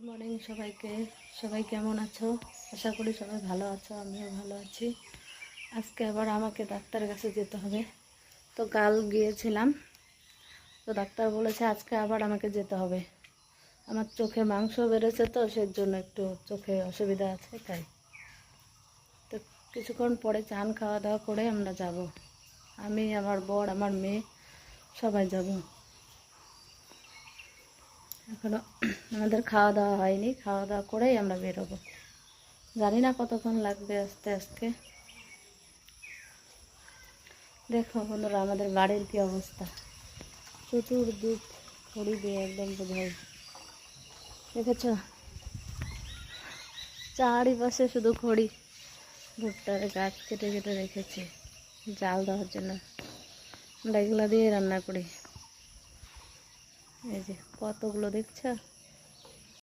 Morning সবাইকে। সবাই কেমন আছো? আশা করি সবাই ভালো আছো, আমিও ভালো আছি। আজকে আবার আমাকে ডাক্তারের কাছে যেতে হবে। তো কাল গিয়েছিলাম, তো ডাক্তার বলেছে আজকে আবার আমাকে যেতে হবে। আমার চোখে মাংস বেড়েছে, তো সেই জন্য একটু চোখে অসুবিধা আছে, তাই। তো কিছুক্ষণ পরে চান খাওয়া দাওয়া করে আমরা যাব। আমি, আমার বর, আমার মেয়ে সবাই যাব। এখনো আমাদের খাওয়া দাওয়া হয়নি, খাওয়া দাওয়া করেই আমরা বেরোবো। জানি না কতক্ষণ লাগবে আস্তে আস্তে। দেখো বন্ধুরা, আমাদের বাড়ির কি অবস্থা, চতুর্দিক খড়ি দিয়ে একদম বোঝাই। দেখেছ, চারিপাশে শুধু খড়ি। ভুট্টার গাছ কেটে কেটে রেখেছে জাল দেওয়ার জন্য। আমরা এগুলো দিয়ে রান্না করি। এই যে কতগুলো দেখছো।